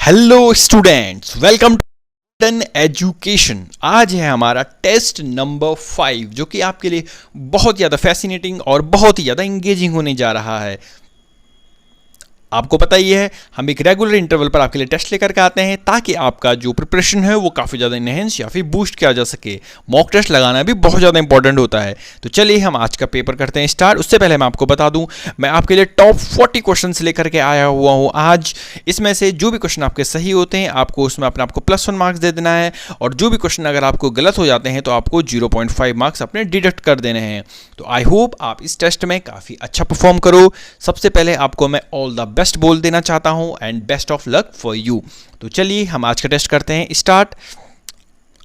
Hello students, welcome to education. आज है हमारा टेस्ट नंबर 5 जो कि आपके लिए बहुत ज़्यादा फैसिनेटिंग और बहुत ही ज़्यादा इंगेजिंग होने जा रहा है। आपको पता ही है, हम एक रेगुलर इंटरवल पर आपके लिए टेस्ट लेकर के आते हैं ताकि आपका जो प्रिपरेशन है वो काफ़ी ज़्यादा इनहेंस या फिर बूस्ट किया जा सके। मॉक टेस्ट लगाना भी बहुत ज़्यादा इंपॉर्टेंट होता है। तो चलिए हम आज का पेपर करते हैं स्टार्ट। उससे पहले मैं आपको बता दूं, मैं आपके लिए टॉप 40 क्वेश्चन लेकर के आया हुआ हूँ आज। इसमें से जो भी क्वेश्चन आपके सही होते हैं आपको उसमें अपने आपको +1 मार्क्स दे देना है, और जो भी क्वेश्चन अगर आपको गलत हो जाते हैं तो आपको 0.5 मार्क्स अपने डिडक्ट कर देने हैं। तो आई होप आप इस टेस्ट में काफ़ी अच्छा परफॉर्म करो। सबसे पहले आपको मैं ऑल द बेस्ट बोल देना चाहता हूं and best of luck for you. तो चलिए हम आज का टेस्ट करते हैं स्टार्ट।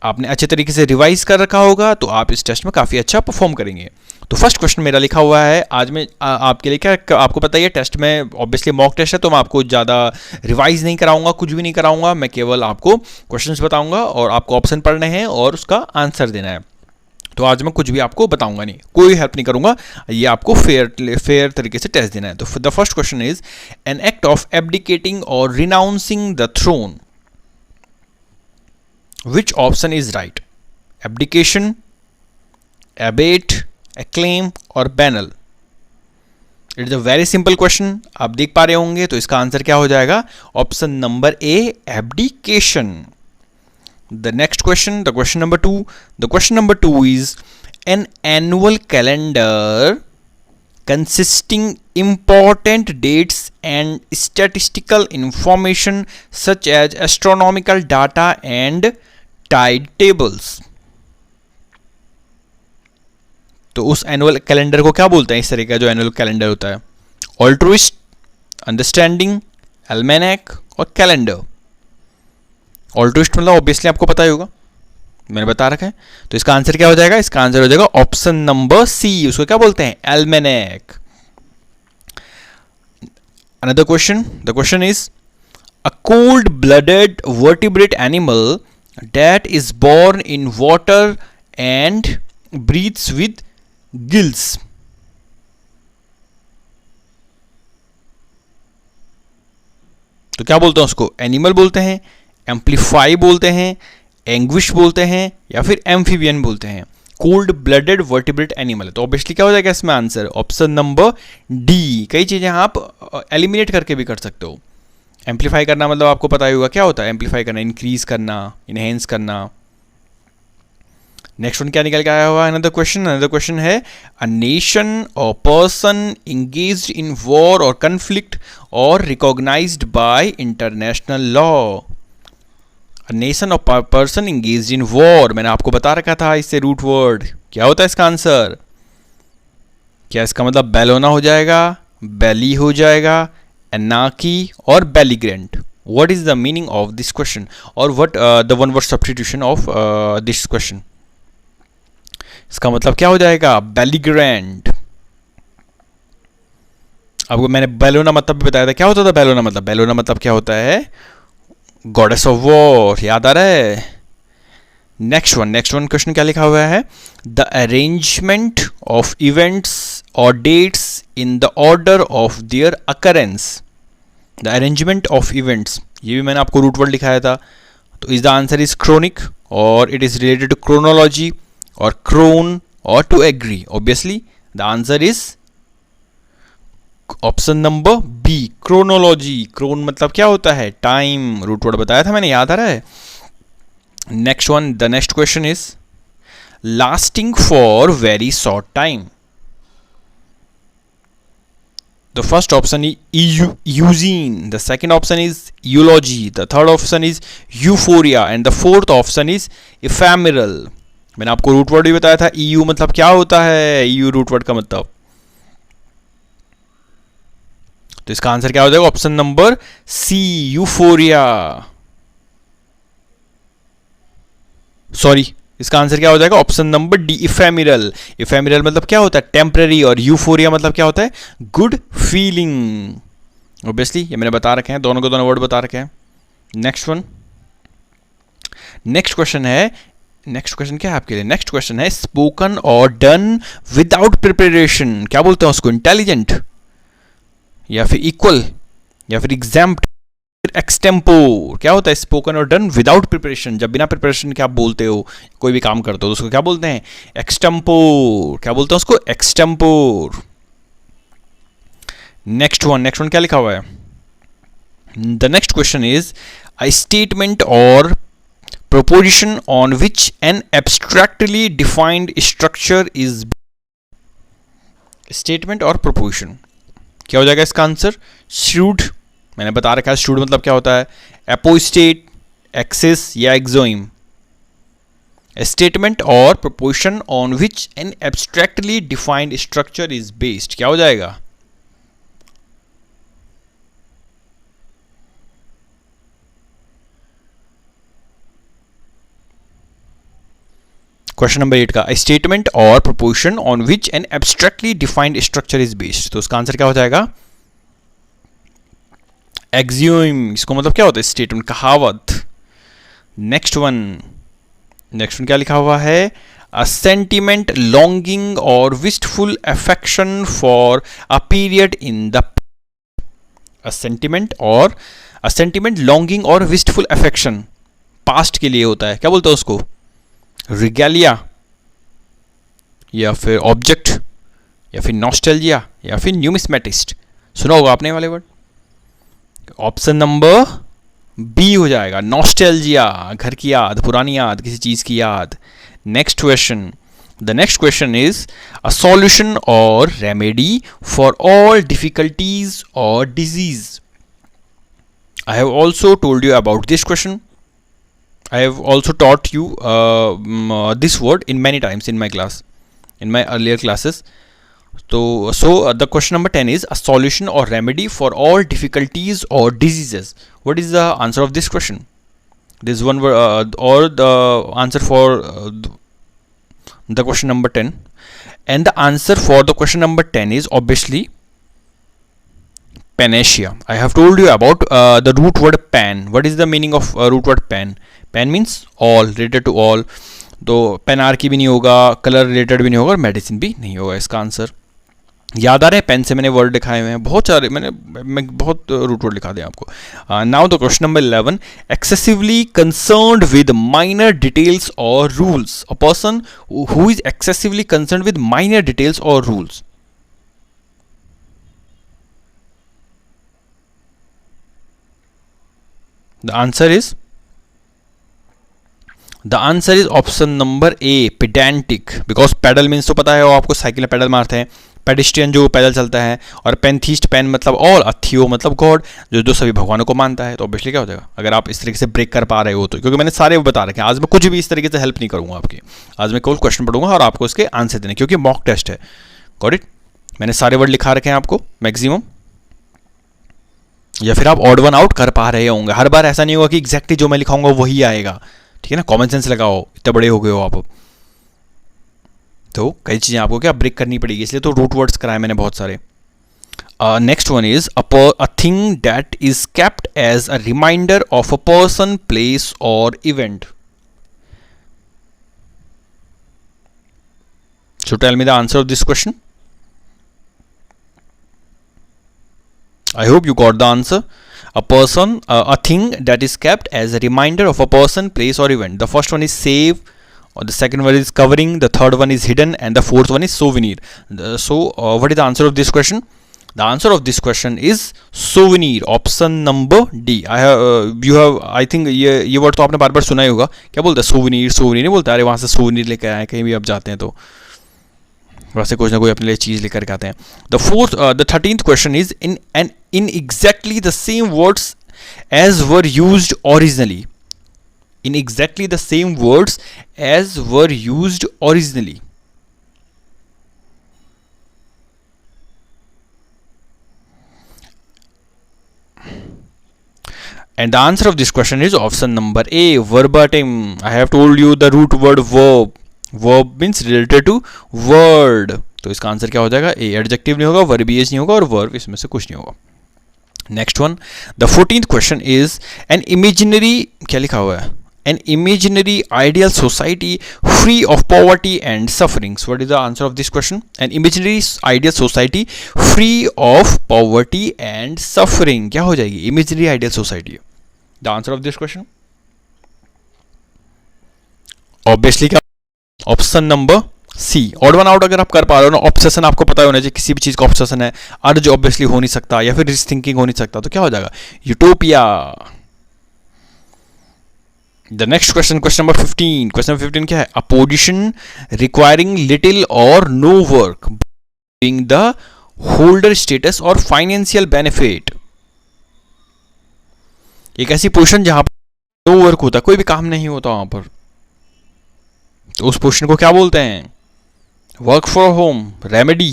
आपने अच्छे तरीके से रिवाइज कर रखा होगा तो आप इस टेस्ट में काफ़ी अच्छा परफॉर्म करेंगे। तो फर्स्ट क्वेश्चन मेरा लिखा हुआ है आज मैं आपके लिए, क्या आपको पता ही है टेस्ट में ऑब्वियसली मॉक टेस्ट है तो मैं आपको ज़्यादा रिवाइज नहीं कराऊंगा, कुछ भी नहीं कराऊंगा। मैं केवल आपको क्वेश्चंस बताऊंगा और आपको ऑप्शन पढ़ने हैं और उसका आंसर देना है। तो आज मैं कुछ भी आपको बताऊंगा नहीं, कोई हेल्प नहीं करूंगा, ये आपको फेयर तरीके से टेस्ट देना है। तो the first question is an act of abdicating और renouncing the throne, which option is right? Abdication, abet, acclaim और banal. It is a very simple question, आप देख पा रहे होंगे। तो इसका आंसर क्या हो जाएगा? Option number A, abdication. The next question, the question number 2. The question number 2 is an annual calendar consisting important dates and statistical information such as astronomical data and tide tables. तो उस annual calendar को क्या बोलते हैं? इस तरह का जो एनुअल कैलेंडर होता है, ऑल्ट्रुइस्ट, अंडरस्टैंडिंग, एल्मेनेक और कैलेंडर। ऑल्ट्रुइस्ट मतलब ऑब्वियसली आपको पता ही होगा, मैंने बता रखा है। तो इसका आंसर क्या हो जाएगा? इसका आंसर हो जाएगा ऑप्शन नंबर सी, उसको क्या बोलते हैं? Almanac. Another question, the question is a cold blooded vertebrate animal that is born in water and breathes with gills. तो क्या बोलते हैं उसको? एनिमल बोलते हैं, एम्पलीफाई बोलते हैं, एंग्विश बोलते हैं या फिर एम्फीबियन बोलते हैं। कोल्ड ब्लडेड वर्टिब्रेट एनिमल है तो ऑब्वियसली क्या हो जाएगा इसमें आंसर? Option number D. कई चीज़ें आप एलिमिनेट करके भी कर सकते हो। एम्पलीफाई करना मतलब आपको पता ही होगा क्या होता है। एम्पलीफाई करना, इंक्रीज करना, इनहेंस करना। नेक्स्ट वन क्या निकल के आया हुआ? अनदर क्वेश्चन है a nation or person engaged in war or conflict or recognized by international law. Nation of person engaged in war, मैंने आपको बता रखा था इससे रूट वर्ड क्या होता है इसका आंसर? क्या इसका मतलब बेलोना हो जाएगा, बेली हो जाएगा, एनाकी और belligerent? What is the meaning of this question और what the one word substitution of this question? इसका मतलब क्या हो जाएगा? बेलीग्रेंट। आपको मैंने बेलोना मतलब भी बताया था। क्या होता था बेलोना मतलब? बेलोना मतलब क्या होता है? Goddess of war. याद आ रहा है? नेक्स्ट वन क्वेश्चन क्या लिखा हुआ है? द अरेंजमेंट ऑफ इवेंट्स और dates in the order of their occurrence. The arrangement of events, ये भी मैंने आपको रूट वर्ड लिखाया था। तो is the answer is chronic और it is related to chronology और क्रोन और to agree. Obviously the answer is option number B, chronology. Chron मतलब क्या होता है? टाइम। रूट वर्ड बताया था मैंने, याद आ रहा है? The next question is lasting for very short time. The first option is eugene, the second option is eulogy, the third option is euphoria and the fourth option is ephemeral. मैंने आपको root word भी बताया था। EU मतलब क्या होता है? EU root word का मतलब। तो इसका आंसर क्या हो जाएगा? Option number C, euphoria. Sorry, इसका आंसर क्या हो जाएगा? Option number D, ephemeral. Ephemeral मतलब क्या होता है? टेम्पररी। और यूफोरिया मतलब क्या होता है? Good feeling. ऑब्वियसली ये मैंने बता रखे हैं, दोनों को दोनों वर्ड बता रखे हैं। नेक्स्ट क्वेश्चन क्या है आपके लिए? नेक्स्ट क्वेश्चन है स्पोकन और डन विदाउट प्रिपरेशन। क्या बोलते हैं उसको? इंटेलिजेंट या फिर इक्वल या फिर एग्जैम्प्ट एक्सटेम्पोर क्या होता है? स्पोकन और डन विदाउट प्रिपरेशन, जब बिना प्रिपरेशन के आप बोलते हो, कोई भी काम करते हो तो उसको क्या बोलते हैं? एक्सटेम्पोर। क्या बोलते हैं उसको? एक्सटेम्पोर। नेक्स्ट वन क्या लिखा हुआ है? The next question is a statement और proposition on which an abstractly defined structure is। Statement और proposition क्या हो जाएगा इसका आंसर? श्रूड। मैंने बता रखा है श्रूड मतलब क्या होता है? एपोस्टेट, एक्सेस या एक्सोइम। स्टेटमेंट और proposition on which an abstractly defined structure is based क्या हो जाएगा? क्वेश्चन नंबर 8 का स्टेटमेंट और proposition on which N abstractly defined structure is based, तो उसका आंसर क्या हो जाएगा? एक्सियोम। इसको मतलब क्या होता है? स्टेटमेंट, कहावत। नेक्स्ट वन क्या लिखा हुआ है? अ सेंटिमेंट लॉन्गिंग और wistful affection for a period in the. A sentiment longing और विस्टफुल अफेक्शन पास्ट के लिए होता है, क्या बोलते हैं उसको? रिगैलिया, या फिर ऑब्जेक्ट, या फिर नॉस्टैल्जिया, या फिर न्यूमिस्मेटिस्ट। सुना होगा आपने वाले वर्ड। ऑप्शन नंबर बी हो जाएगा, नॉस्टैल्जिया, घर की याद, पुरानी याद, किसी चीज की याद। Next question, the next question is a solution और रेमेडी फॉर ऑल डिफिकल्टीज और disease. I have also told you about this question. I have also taught you this word in many times in my class, in my earlier classes. So the question number 10 is a solution or remedy for all difficulties or diseases. What is the answer of this question? This one or the answer for the question number 10, and the answer for the question number 10 is obviously panacea. I have told you about the root word pan. What is the meaning of root word pan? Pan means all, related to all, तो panarchy भी नहीं होगा, colour related भी नहीं होगा, और medicine भी नहीं होगा इसका आंसर. याद आ रहे हैं? पेन से मैंने वर्ड लिखाए हुए हैं बहुत सारे, मैं बहुत रूट वर्ड लिखा दिया आपको. Now the question number 11, excessively concerned with minor details और rules. A person who is excessively concerned with minor details और rules. The answer is option number A, pedantic. Because pedal means तो पता है वो आपको, साइकिल में pedal मारते हैं. पेडिस्ट्रियन जो पैदल चलता है, और पेंथीस्ट, पेन मतलब ऑल, अथियो मतलब गॉड, जो सभी भगवानों को मानता है. तो ऑब्वियसली क्या हो जाएगा अगर आप इस तरीके से ब्रेक कर पा रहे हो तो, क्योंकि मैंने सारे बता रखे हैं. आज मैं कुछ भी इस तरीके से हेल्प नहीं करूंगा आपकी. आज मैं केवल क्वेश्चन पढ़ूंगा और आपको इसके आंसर देने, क्योंकि मॉक टेस्ट है. Got it? मैंने सारे वर्ड लिखा रखे हैं आपको मैक्सिमम, या फिर आप ऑड वन आउट कर पा रहे होंगे. हर बार ऐसा नहीं होगा कि एग्जैक्टली जो मैं लिखाऊंगा वही आएगा. ठीक है ना? कॉमन सेंस लगाओ, इतने बड़े हो गए हो आप, तो कई चीज़ें आपको क्या ब्रेक करनी पड़ेगी, इसलिए तो रूट वर्ड्स कराए मैंने बहुत सारे. Next one is a thing that is kept as a reminder of a person, place और event. So tell me the answer of this question. I hope you got the answer. A thing that is kept as a reminder of a person, place or event. The first one is save, or the second one is covering, the third one is hidden, and the fourth one is souvenir. What is the answer of this question? The answer of this question is souvenir. Option number D. I think ये word तो आपने बार बार सुना ही होगा. क्या बोलते हैं? souvenir नहीं बोलते. अरे वहाँ से souvenir लेकर आए, कहीं भी आप जाते हैं तो वैसे कुछ ना कोई अपने लिए चीज लेकर के आते हैं. The 13th question is in exactly the same words as were used originally. In exactly the same words as were used originally. And the answer of this question is option number A, verbatim. I have told you the root word verb. Verb means related to word, तो इसका answer क्या हो जाएगा? ए. Adjective नहीं होगा, वर्बिएज नहीं होगा, और वर्ब इसमें से कुछ नहीं होगा. Next one, the 14th question is an imaginary. क्या लिखा हुआ है? an imaginary ideal society free of poverty and sufferings. What is the answer of this question? An imaginary ideal society free of poverty and suffering. क्या हो जाएगी imaginary ideal society? The answer of this question? Obviously क्या? Option number C. Odd one out अगर आप कर पा रहे हो ना, ऑब्सेशन आपको पता होना चाहिए किसी भी चीज का ऑब्सेशन है, अर्ज ऑब्वियसली हो नहीं सकता, या फिर रिच थिंकिंग हो नहीं सकता, तो क्या हो जाएगा utopia. The next question, question number 15. Question number 15 क्या है? A position requiring little or no work being the holder status or financial benefit. एक ऐसी पोजीशन जहां पर नो वर्क होता, कोई भी काम नहीं होता वहां पर, तो उस पोजीशन को क्या बोलते हैं? Work for home, remedy,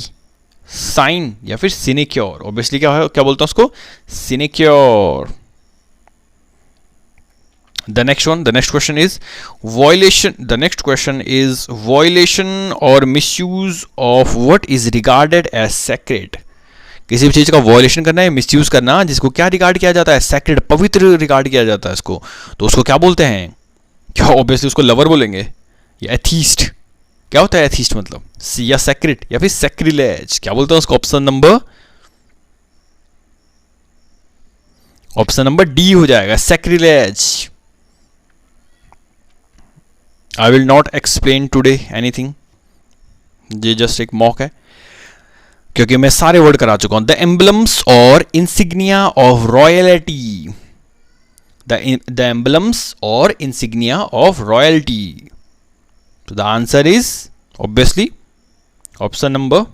sign, या फिर सिनेक्योर. ऑब्वियसली क्या है, क्या बोलते हैं उसको? Sinecure. The next question is violation. The next question is violation or misuse of what is regarded as sacred. किसी भी चीज का वॉयलेशन करना है, मिसयूज करना, जिसको क्या रिगार्ड किया जाता है? सैक्रेड, पवित्र रिगार्ड किया जाता है इसको, तो उसको क्या बोलते हैं? क्या ऑब्वियसली उसको लवर बोलेंगे, या एथीस्ट. क्या होता है एथीस्ट मतलब? या सैक्रेड, या फिर सैक्रिलेज. क्या बोलते हैं उसको? ऑप्शन नंबर डी हो जाएगा, sacrilege. I will not explain today anything, ये जस्ट एक मॉक है क्योंकि मैं सारे वर्ड करा चुका हूं. द एम्बलम्स और insignia of royalty. The emblems और इंसिग्निया ऑफ रॉयल्टी. तो the answer is obviously option number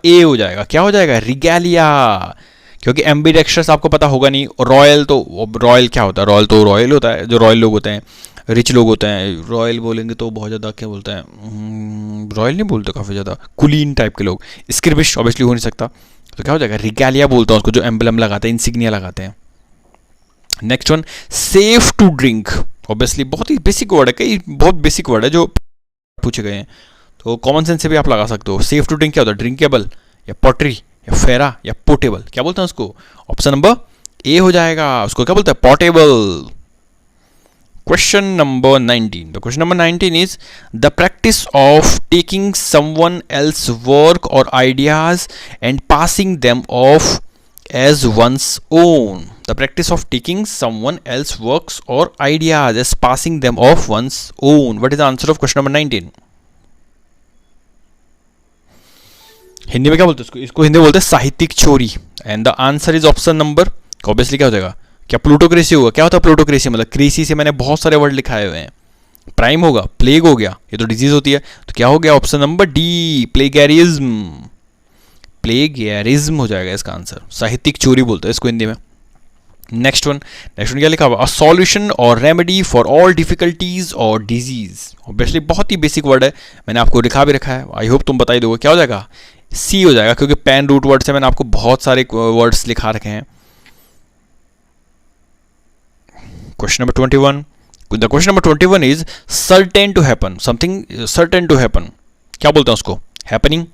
ए हो जाएगा. क्या हो जाएगा? रिगैलिया. क्योंकि एम्बिडेक्स्ट्रस आपको पता होगा नहीं. रॉयल तो रॉयल क्या होता है? रॉयल तो रॉयल होता है, जो रॉयल लोग होते हैं, रिच लोग होते हैं. रॉयल बोलेंगे तो बहुत ज़्यादा क्या बोलते हैं, रॉयल नहीं बोलते, काफ़ी ज़्यादा कुलीन टाइप के लोग. स्क्रिबिश ऑब्वियसली हो नहीं सकता, तो क्या हो जाएगा? रिगैलिया बोलता हूँ उसको, जो एम्बलम लगाते हैं, इंसिग्निया लगाते हैं. Next one, safe to drink. Obviously बहुत ही बेसिक वर्ड है, कई बहुत बेसिक वर्ड है जो पूछे गए हैं, तो कॉमन सेंस से भी आप लगा सकते हो. सेफ टू ड्रिंक क्या होता है? ड्रिंकेबल, या पॉटरी, या फेरा, या पोर्टेबल. क्या बोलते हैं उसको? ऑप्शन नंबर ए हो जाएगा. उसको क्या बोलते हैं? Portable. Question number 19. The question number 19 is the practice of taking someone else work और ideas and passing them off as one's own. The practice of taking someone else's works or ideas as passing them off one's own. What is the answer of question number 19? Hindi में क्या बोलते हैं इसको? इसको हिंदी में बोलते हैं साहित्यिक चोरी. And the answer is option number, obviously क्या हो जाएगा? क्या प्लूटोक्रेसी होगा? क्या होता है प्लूटोक्रेसी? मतलब क्रेसी से मैंने बहुत सारे वर्ड लिखाए हुए हैं. प्राइम होगा, प्लेग हो गया, ये तो डिजीज होती है, तो क्या हो गया? Option number D, plagiarism. Plagiarism हो जाएगा इसका आंसर. साहित्यिक चोरी बोलते हैं इसको हिंदी में. नेक्स्ट वन क्या लिखा हुआ? अ सॉल्यूशन और रेमेडी फॉर ऑल डिफिकल्टीज और डिजीज. ऑब्वियसली बहुत ही बेसिक वर्ड है, मैंने आपको लिखा भी रखा है, आई होप तुम बता ही दोगे. क्या हो जाएगा? सी हो जाएगा, क्योंकि पैन रूट वर्ड से मैंने आपको बहुत सारे वर्ड्स लिखा रखे हैं. Question number 21. The question number 21 is certain to happen. Something certain to happen, क्या बोलते हैं उसको? हैपनिंग,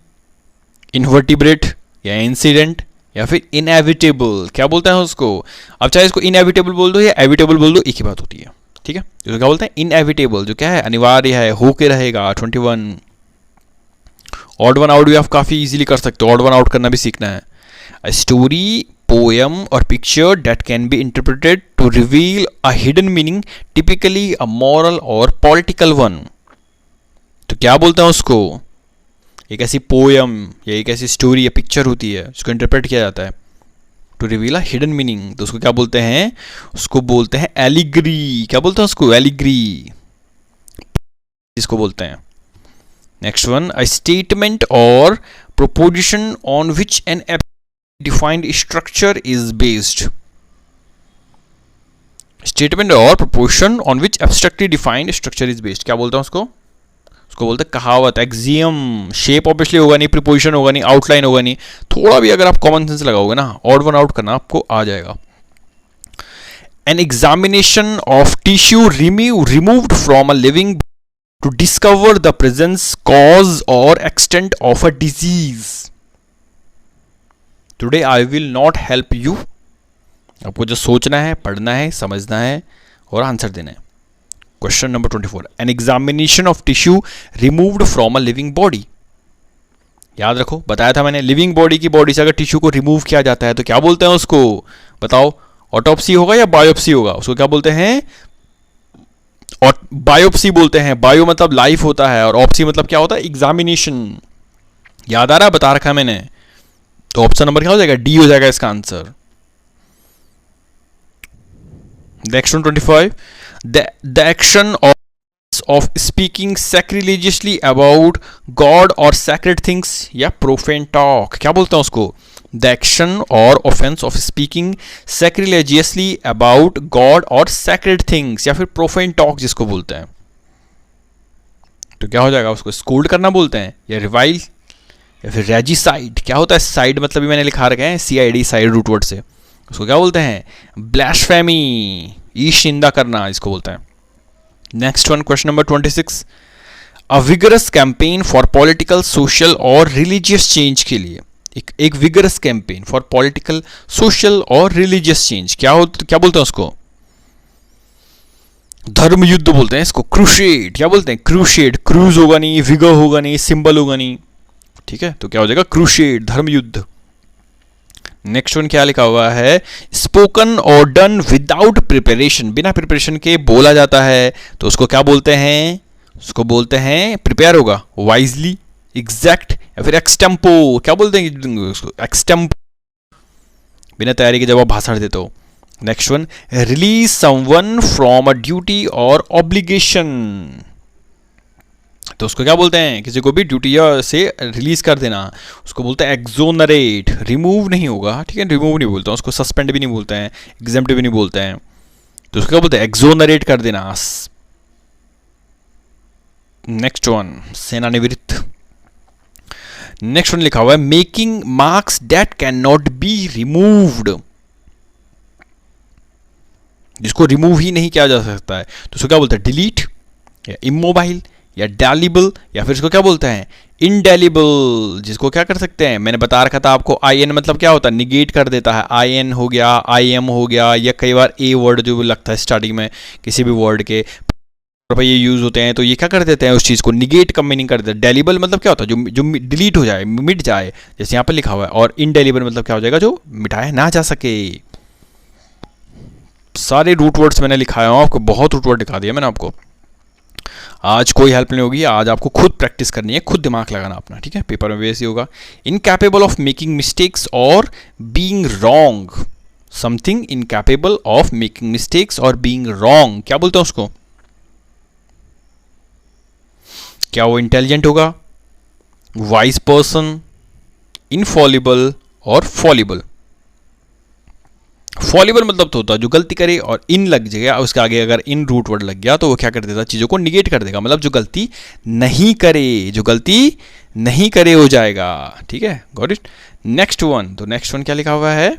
इनवर्टिब्रेट, या इंसिडेंट, या फिर इनएविटेबल. क्या बोलते हैं उसको? अब चाहे इसको इनएविटेबल बोल दो या एविटेबल बोल दो, एक ही बात होती है. ठीक है, तो क्या बोलते हैं? इनएविटेबल, जो क्या है? अनिवार्य है, होके रहेगा. 21. ऑड वन आउट भी आप काफ़ी इजीली कर सकते हो, ऑड वन आउट करना भी सीखना है. A story, poem or picture that can be interpreted to reveal a hidden meaning, typically a moral or political one. तो क्या बोलते हैं उसको? एक ऐसी पोएम या एक ऐसी स्टोरी या पिक्चर होती है जिसको इंटरप्रेट किया जाता है to reveal a hidden meaning, तो उसको क्या बोलते हैं? उसको बोलते हैं एलिग्री. क्या बोलते हैं उसको? एलिग्री इसको बोलते हैं. नेक्स्ट वन, अ स्टेटमेंट और proposition on which an defined structure is based. Statement और proposition on which abstractly defined structure is based. क्या बोलते हैं उसको? उसको बोलते हैं कहावत, एक्सियम. शेप ऑब्वियसली होगा नहीं, प्रीपोजिशन होगा नहीं, आउटलाइन होगा नहीं. थोड़ा भी अगर आप कॉमन सेंस लगाओगे ना, ऑड वन आउट करना आपको आ जाएगा. An examination of tissue removed from a living to discover the presence, cause और extent of a disease. Today I will not help you. आपको जो सोचना है, पढ़ना है, समझना है और आंसर देना है। Question number 24, N examination of tissue removed from a living body. याद रखो, बताया था मैंने, लिविंग बॉडी की बॉडी से अगर टिश्यू को रिमूव किया जाता है तो क्या बोलते हैं उसको, बताओ, ऑटोप्सी होगा या बायोप्सी होगा? उसको क्या बोलते हैं? और बायोप्सी बोलते हैं। बायो मतलब लाइफ होता है और ऑप्सी मतलब क्या होता है? एग्जामिनेशन। याद आ रहा है, बता रखा है मैंने। तो ऑप्शन नंबर क्या हो जाएगा? डी हो जाएगा इसका answer. Next 25, the action of speaking sacrilegiously about God or sacred things या profane talk, क्या बोलते हैं उसको? The action or offense of speaking sacrilegiously about God or sacred things या फिर profane talk जिसको बोलते हैं, तो क्या हो जाएगा? उसको स्कोल्ड करना बोलते हैं या रिवाइल या फिर रेजिसाइड। क्या होता है साइड? मतलब भी मैंने लिखा रखे हैं CID, साइड रूट वर्ड से। उसको क्या बोलते हैं? ब्लैस्फेमी, ईश निंदा करना इसको बोलते हैं। Next one, question number 26, a vigorous campaign for political, social और रिलीजियस चेंज के लिए, एक vigorous campaign for political, social और रिलीजियस चेंज, क्या बोलते हैं उसको? धर्म युद्ध बोलते हैं इसको, क्रूसेड। क्या बोलते हैं? क्रूसेड। क्रूज होगा नहीं, विगर होगा नहीं, सिंबल होगा नहीं, ठीक है? तो क्या हो जाएगा? क्रूसेड, धर्म युद्ध। नेक्स्ट वन क्या लिखा हुआ है? स्पोकन और डन विदाउट प्रिपरेशन, बिना प्रिपरेशन के बोला जाता है तो उसको क्या बोलते हैं? उसको बोलते हैं, प्रिपेयर होगा, वाइजली, एग्जैक्ट या फिर एक्सटेम्पो। क्या बोलते हैं उसको? एक्सटेम्पो, बिना तैयारी के जब आप भाषण देते हो। Next one, release someone from a duty और ऑब्लिगेशन, तो उसको क्या बोलते हैं? किसी को भी ड्यूटी से रिलीज कर देना, उसको बोलते हैं एक्सोनरेट। रिमूव नहीं होगा, ठीक है? रिमूव नहीं बोलते हैं उसको, सस्पेंड भी नहीं बोलते हैं, एग्जेम्प्ट भी नहीं बोलते हैं, तो उसको क्या बोलते हैं? एक्सोनरेट कर देना। नेक्स्ट वन, सेनानिवृत्त। नेक्स्ट वन लिखा हुआ है making marks that can not be removed, जिसको रिमूव ही नहीं किया जा सकता है, तो उसको क्या बोलते हैं? डिलीट या इमोबाइल या डेलिबल या फिर इसको क्या बोलते हैं? इंडेलिबल, जिसको क्या कर सकते हैं? मैंने बता रखा था आपको, IN मतलब क्या होता है? निगेट कर देता है। IN हो गया, IM हो गया, या कई बार A वर्ड जो लगता है स्टार्टिंग में किसी भी वर्ड के ये यूज होते हैं, तो ये क्या कर देते हैं? उस चीज़ को निगेट का मीनिंग कर देते हैं। डेलिबल मतलब क्या होता है? जो डिलीट हो जाए, मिट जाए, जैसे यहाँ पर लिखा हुआ है। और इनडेलिबल मतलब क्या हो जाएगा? जो मिटाया ना जा सके। सारे रूट वर्ड्स मैंने लिखाया हूँ आपको, बहुत रूट वर्ड दिखा दिया मैंने आपको। आज कोई हेल्प नहीं होगी, आज आपको खुद प्रैक्टिस करनी है, खुद दिमाग लगाना अपना, ठीक है? पेपर में वैसे ही होगा। इनकैपेबल ऑफ मेकिंग मिस्टेक्स और being wrong, something incapable of making mistakes और बीइंग रॉन्ग, क्या बोलते हैं उसको? क्या वो इंटेलिजेंट होगा, वाइज पर्सन, इनफॉलिबल और फॉलिबल? फॉलिबल मतलब तो होता है जो गलती करे, और इन लग जाएगा उसके आगे, अगर इन रूट वर्ड लग गया तो वो क्या कर देता? चीज़ों को निगेट कर देगा, मतलब जो गलती नहीं करे, जो गलती नहीं करे हो जाएगा, ठीक है? Got it. नेक्स्ट वन, तो नेक्स्ट वन क्या लिखा हुआ है?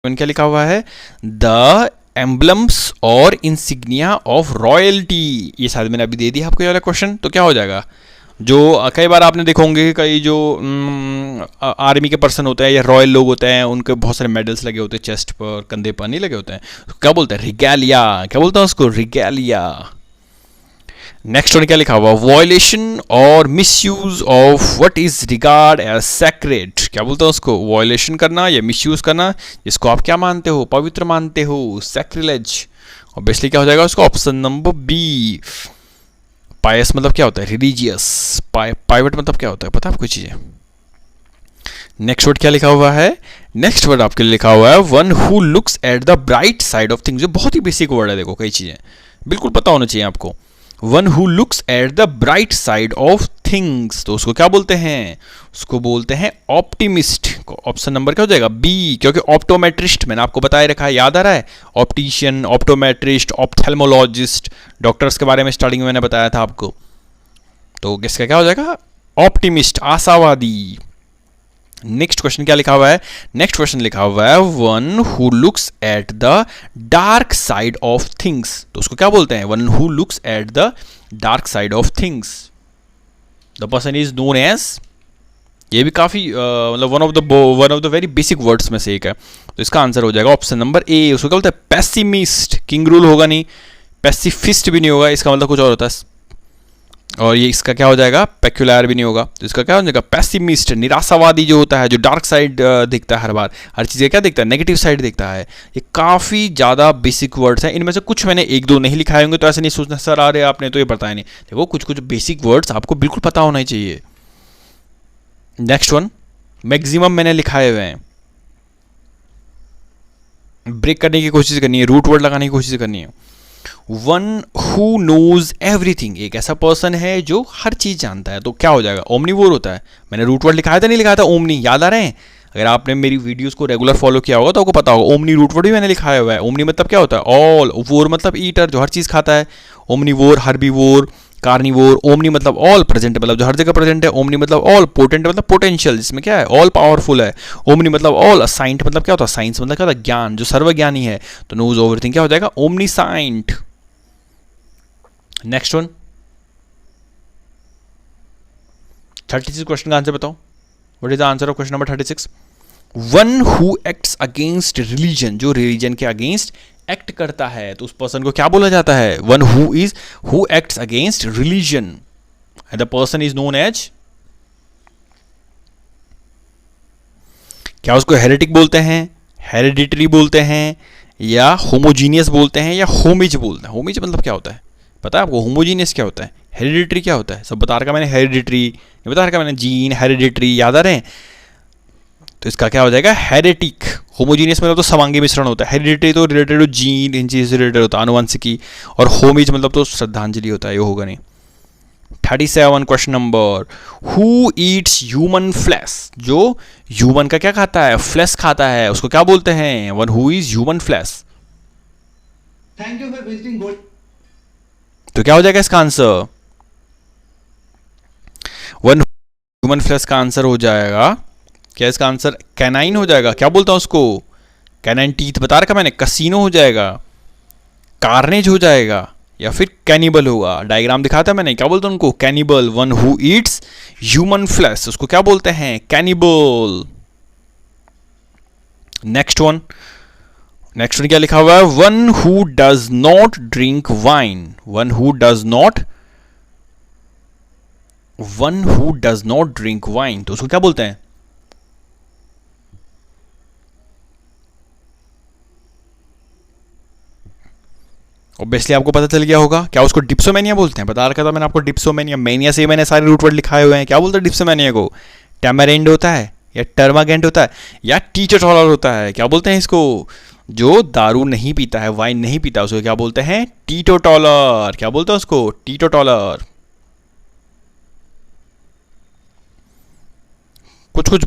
क्या लिखा हुआ है? द एम्बलम्स और इंसिग्निया ऑफ रॉयल्टी, ये शायद मैंने अभी दे दिया आपको ये वाला क्वेश्चन, तो क्या हो जाएगा? जो कई बार आपने देखा होंगे, कई जो आर्मी के पर्सन होते हैं या रॉयल लोग होते हैं, उनके बहुत सारे मेडल्स लगे होते हैं चेस्ट पर, कंधे पर नहीं लगे होते हैं, क्या बोलते हैं? रिगैलिया। क्या बोलते हैं उसको? रिगैलिया। नेक्स्ट वन क्या लिखा हुआ? Violation or misuse of what is regard as sacred, क्या बोलते हैं उसको? वॉयलेशन करना या मिसयूज करना जिसको आप क्या मानते हो? पवित्र मानते हो, सैक्रिलेज। ऑब्वियसली क्या हो जाएगा उसको? Option number B. पायस मतलब क्या होता है? रिलीजियस। पाइवेट मतलब क्या होता है? पता है आपको चीजें? नेक्स्ट वर्ड क्या लिखा हुआ है? नेक्स्ट वर्ड आपके लिए लिखा हुआ है one who looks at the bright side of things, जो बहुत ही बेसिक वर्ड है, देखो कई चीजें बिल्कुल पता होना चाहिए आपको। One who looks at the bright side of things, तो उसको क्या बोलते हैं? उसको बोलते हैं ऑप्टिमिस्ट। ऑप्शन नंबर क्या हो जाएगा? बी, क्योंकि ऑप्टोमेट्रिस्ट मैंने आपको बताया रखा है, याद आ रहा है? ऑप्टिशियन, ऑप्टोमेट्रिस्ट, ऑप्थेल्मोलॉजिस्ट, डॉक्टर्स के बारे में स्टार्टिंग में मैंने बताया था आपको, तो किसका क्या हो जाएगा? ऑप्टिमिस्ट, आशावादी। नेक्स्ट क्वेश्चन क्या लिखा हुआ है? नेक्स्ट क्वेश्चन लिखा हुआ है one who looks at the dark side of things, तो उसको क्या बोलते हैं? One who looks at the dark side of things, the person is known as, ये भी काफ़ी मतलब one of the very basic words में से एक है। तो इसका आंसर हो जाएगा ऑप्शन नंबर ए। उसको क्या बोलते हैं? पेसिमिस्ट। किंग रूल होगा नहीं, पेसिफिस्ट भी नहीं होगा, इसका मतलब कुछ और होता है। और ये इसका क्या हो जाएगा? पेक्युलर भी नहीं होगा, तो इसका क्या हो जाएगा? पेसिमिस्ट। निराशावादी जो होता है, जो डार्क साइड दिखता है हर बार, हर चीज़ का क्या दिखता है? नेगेटिव साइड दिखता है। ये काफ़ी ज़्यादा बेसिक वर्ड्स हैं, इनमें से कुछ मैंने एक दो नहीं लिखाए होंगे, तो ऐसे नहीं सोचना सर आ रहे आपने तो ये बताया नहीं। देखो कुछ कुछ बेसिक वर्ड्स आपको बिल्कुल पता होना ही चाहिए। नेक्स्ट वन, मैक्सिमम मैंने लिखाए हुए हैं। ब्रेक करने की कोशिश करनी है, रूट वर्ड लगाने की कोशिश करनी है। वन हु नोज एवरीथिंग, एक ऐसा पर्सन है जो हर चीज जानता है, तो क्या हो जाएगा? ओमनीवोर होता है। मैंने रूट वर्ड लिखाया था नहीं लिखाया था? ओमनी, याद आ रहे हैं? अगर आपने मेरी वीडियोस को रेगुलर फॉलो किया होगा तो आपको पता होगा ओमनी रूट वर्ड भी मैंने लिखाया हुआ है। ओमनी मतलब क्या होता है? ऑल। वोर मतलब ईटर, जो हर चीज खाता है। Omnivore, herbivore, carnivore. ओमनी मतलब ऑल प्रेजेंट, मतलब जो हर जगह प्रेजेंट है। ओमनी मतलब ऑल पोटेंट, मतलब पोटेंशियल, जिसमें क्या है? ऑल पावरफुल है। ओमनी मतलब ऑल। असाइंट मतलब क्या होता है? साइंस मतलब क्या होता है? ज्ञान, जो सर्वज्ञानी है। तो नोज एवरीथिंग क्या हो जाएगा? ओमनीसाइंट। नेक्स्ट वन, 36 क्वेश्चन का आंसर बताओ। What is the answer of question number 36? One who acts against religion, जो रिलीजन के अगेंस्ट एक्ट करता है, तो उस पर्सन को क्या बोला जाता है? One who acts against religion, the person is known as, क्या उसको हेरेटिक बोलते हैं, हेरिडिटरी बोलते हैं, या होमोजीनियस बोलते हैं, या होमिज बोलते हैं? होमिज मतलब क्या होता है पता है आपको? होमोजीनियस क्या होता है? हेरिडिटरी क्या होता है? सब बता रखा मैंने, हेरिडिटरी बता रखा मैंने, जीन, हेरिडिटरी, याद आ रहे हैं? तो इसका क्या हो जाएगा? हेरेटिक। होमोजीनियस मतलब तो समांगी मिश्रण होता है। हेरिडिटरी तो रिलेटेड टू जीन, इन चीज से रिलेटेड होता है, आनुवंशिकी। और होमिज मतलब तो श्रद्धांजलि होता है, ये होगा नहीं। 37 question number, who Yeats human flesh, जो ह्यूमन का क्या खाता है? फ्लैश खाता है, उसको क्या बोलते हैं? One who is human flesh. Thank you for visiting gold. तो क्या हो जाएगा इसका आंसर? वन ह्यूमन फ्लैश का आंसर हो जाएगा क्या? इसका आंसर कैनाइन हो जाएगा। क्या बोलता हूं उसको? कैनाइन टीथ बता रखा मैंने। कसीनो हो जाएगा, कार्नेज हो जाएगा, या फिर कैनिबल होगा। डायग्राम दिखाया था मैंने, क्या बोलते हैं उनको? Cannibal. One who Yeats human flesh, उसको क्या बोलते हैं? कैनिबल। नेक्स्ट वन क्या लिखा हुआ है? One who does not drink wine, one who does not drink wine, तो उसको क्या बोलते हैं? ऑब्वियसली आपको पता चल गया होगा, क्या उसको डिप्सोमेनिया बोलते हैं? बता रखा था मैंने आपको, डिप्सोमेनिया। मेनिया से मैंने सारे रूट वर्ड लिखाए हुए हैं। क्या बोलते हैं डिप्सोमेनिया को? टैमरेंड होता है, या टर्मागेंट होता है, या टीटोटॉलर होता है? क्या बोलते हैं इसको? जो दारू नहीं पीता है, वाइन नहीं पीता, उसको क्या बोलते हैं? टीटोटॉलर। क्या बोलते हैं उसको? टीटोटॉलर। कुछ कुछ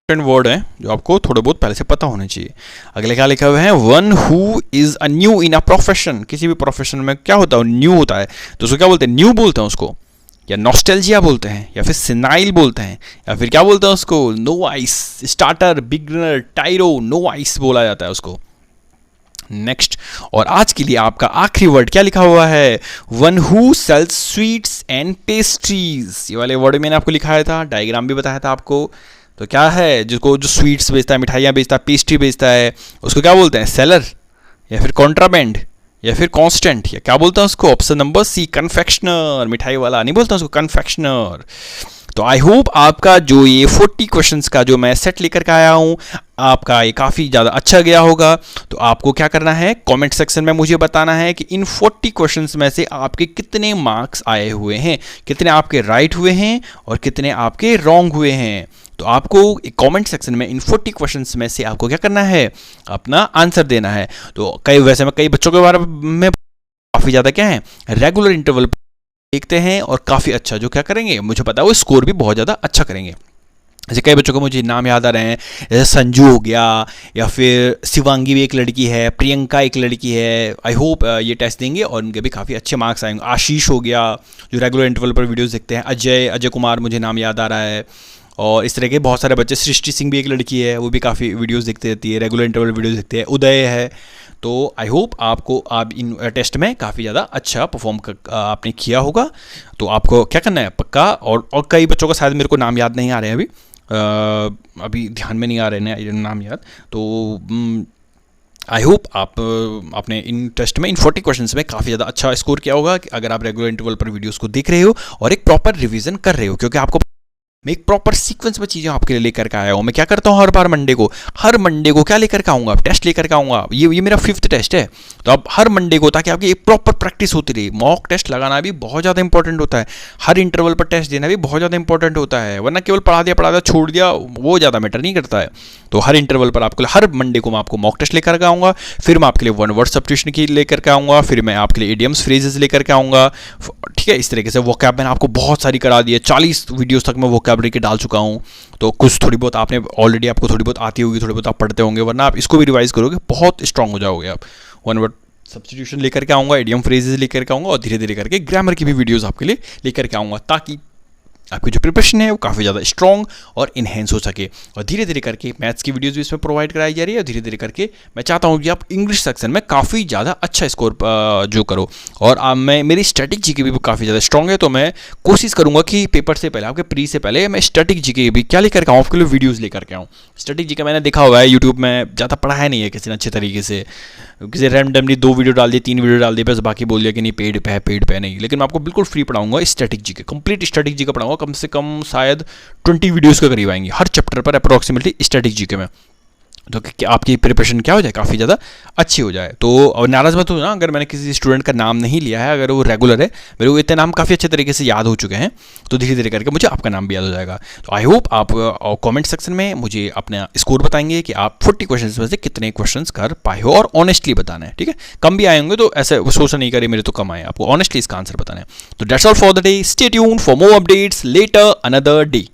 वर्ड हैं जो आपको थोड़े बहुत पहले से पता होने चाहिए। अगले क्या लिखा हुआ है? One who is a new in a profession, किसी भी प्रोफेशन में क्या होता है? न्यू होता है, तो उसको क्या बोलते हैं? न्यू बोलते हैं उसको, या नॉस्टैल्जिया बोलते हैं, या फिर सिनाइल बोलते हैं, या फिर क्या बोलते हैं उसको? नोवाइस, स्टार्टर, बिगिनर, टाइरो, नोवाइस बोला जाता है उसको। नेक्स्ट, और आज के लिए आपका आखिरी वर्ड क्या लिखा हुआ है? One who sells sweets and pastries. ये वाले वर्ड मैंने आपको लिखाया था, डायग्राम भी बताया था आपको। तो क्या है? जिसको जो स्वीट्स बेचता है, मिठाइयाँ बेचता है, पेस्ट्री बेचता है, उसको क्या बोलते हैं? सेलर, या फिर कॉन्ट्राबैंड, या फिर कांस्टेंट, या क्या बोलते हैं उसको? Option number C, confectioner. मिठाई वाला नहीं बोलता उसको, कन्फेक्शनर। तो आई होप आपका जो ये 40 क्वेश्चंस का जो मैं सेट लेकर के आया हूँ, आपका ये काफ़ी ज़्यादा अच्छा गया होगा। तो आपको क्या करना है? कमेंट सेक्शन में मुझे बताना है कि इन 40 क्वेश्चंस में से आपके कितने मार्क्स आए हुए हैं, कितने आपके राइट हुए हैं और कितने आपके रॉन्ग हुए हैं। तो आपको कमेंट सेक्शन में इन 40 क्वेश्चंस में से आपको क्या करना है? अपना आंसर देना है। तो कई बच्चों के बारे में काफ़ी ज़्यादा क्या है, रेगुलर इंटरवल देखते हैं और काफ़ी अच्छा जो क्या करेंगे, मुझे पता है वो स्कोर भी बहुत ज़्यादा अच्छा करेंगे। जैसे कई बच्चों को मुझे नाम याद आ रहे हैं, जैसे संजू हो गया, या फिर शिवांगी भी एक लड़की है, प्रियंका एक लड़की है। आई होप ये टेस्ट देंगे और उनके भी काफ़ी अच्छे मार्क्स आएंगे। आशीष हो गया जो रेगुलर इंटरवल पर वीडियोस देखते हैं, अजय कुमार मुझे नाम याद आ रहा है, और इस तरह के बहुत सारे बच्चे। सृष्टि सिंह भी एक लड़की है, वो भी काफ़ी वीडियोस देखती रहती है, रेगुलर इंटरवल वीडियोस देखते हैं। उदय है। तो आई होप आप इन टेस्ट में काफ़ी ज़्यादा अच्छा परफॉर्म आपने किया होगा। तो आपको क्या करना है पक्का, और कई बच्चों का शायद मेरे को नाम याद नहीं आ रहे हैं अभी, अभी ध्यान में नहीं आ रहे हैं नाम याद। तो आई होप आपने इन टेस्ट में इन 40 क्वेश्चंस में काफ़ी ज़्यादा अच्छा स्कोर किया होगा कि अगर आप रेगुलर इंटरवल पर वीडियोस को देख रहे हो और एक प्रॉपर रिवीजन कर रहे हो, क्योंकि आपको मैं एक प्रॉपर सीक्वेंस में चीज़ें आपके लिए लेकर के आया हूँ। मैं क्या करता हूँ हर मंडे को क्या लेकर के आऊँगा, टेस्ट लेकर के आऊँगा। ये मेरा 5th टेस्ट है, तो अब हर मंडे को, ताकि आपकी एक प्रॉपर प्रैक्टिस होती रही। मॉक टेस्ट लगाना भी बहुत ज़्यादा इंपॉर्टेंट होता है, हर इंटरवल पर टेस्ट देना भी बहुत ज़्यादा इंपॉर्टेंट होता है, वरना केवल पढ़ा दिया छोड़ दिया वो ज़्यादा मैटर नहीं करता है। तो हर इंटरवल पर आपको हर मंडे को मैं आपको मॉक टेस्ट लेकर के आऊँगा, फिर मैं आपके लिए 1 वर्ड सब्स्टिट्यूशन की लेकर के आऊँगा, फिर मैं आपके लिए इडियम्स फ्रेजेस लेकर के आऊँगा। ठीक है, इस तरीके से वोकैब मैंने आपको बहुत सारी करा दी है, 40 वीडियोस तक मैं वोकैबलरी के डाल चुका हूँ। तो कुछ थोड़ी बहुत आपने ऑलरेडी आपको थोड़ी बहुत आती होगी, थोड़ी बहुत आप पढ़ते होंगे, वरना आप इसको भी रिवाइज करोगे बहुत स्ट्रांग हो जाओगे आप। 1 वर्ड सब्स्टिट्यूशन लेकर के आऊँगा, इडियम फ्रेजेस लेकर के आऊँगा, और धीरे धीरे करके ग्रामर की भी वीडियोस आपके लिए लेकर के आऊँगा, ताकि आपकी जो प्रिपरेशन है वो काफ़ी ज़्यादा स्ट्रॉन्ग और इन्हेंस हो सके। और धीरे धीरे करके मैथ्स की वीडियोस भी इसमें प्रोवाइड कराई जा रही है, और धीरे धीरे करके मैं चाहता हूँ कि आप इंग्लिश सेक्शन में काफ़ी ज़्यादा अच्छा स्कोर जो करो। और मैं मेरी स्टैटिक जीके भी काफ़ी ज़्यादा स्ट्रॉन्ग है, तो मैं कोशिश करूँगा कि पेपर से पहले, आपके प्री से पहले, मैं स्टैटिक जीके भी क्या लेकर के आऊँ, आपके लिए वीडियोज़ लेकर के आऊँ। स्टैटिक जीके मैंने देखा हुआ है यूट्यूब में, ज़्यादा पढ़ा है नहीं है किसी ने अच्छे तरीके से, किसी रैंडमली 2 वीडियो डाल दिए, 3 वीडियो डाल दिए, बस बाकी बोल दिया कि नहीं पेड पे है नहीं। लेकिन मैं आपको बिल्कुल फ्री पढ़ाऊंगा static GK, complete static GK पढ़ाऊंगा, कम से कम शायद 20 वीडियोस के करीब आएंगी हर चैप्टर पर अप्रोक्सीमेटली स्टैटिक जीके में, तो कि आपकी प्रिपरेशन क्या हो जाए, काफ़ी ज़्यादा अच्छी हो जाए। तो और नाराज़ मत हो ना अगर मैंने किसी स्टूडेंट का नाम नहीं लिया है, अगर वो रेगुलर है, मेरे को इतने नाम काफ़ी अच्छे तरीके से याद हो चुके हैं, तो धीरे धीरे करके मुझे आपका नाम भी याद हो जाएगा। तो आई होप आप कमेंट सेक्शन में मुझे अपना स्कोर बताएंगे कि आप 40 क्वेश्चन में से कितने क्वेश्चन कर पाए हो, और ऑनेस्टली बताना है। ठीक है, कम भी आए होंगे तो ऐसे सोच नहीं करे मेरे तो कम आए, आपको ऑनेस्टली इसका आंसर बताना है। तो that's all for the day, stay tuned for more updates later another day.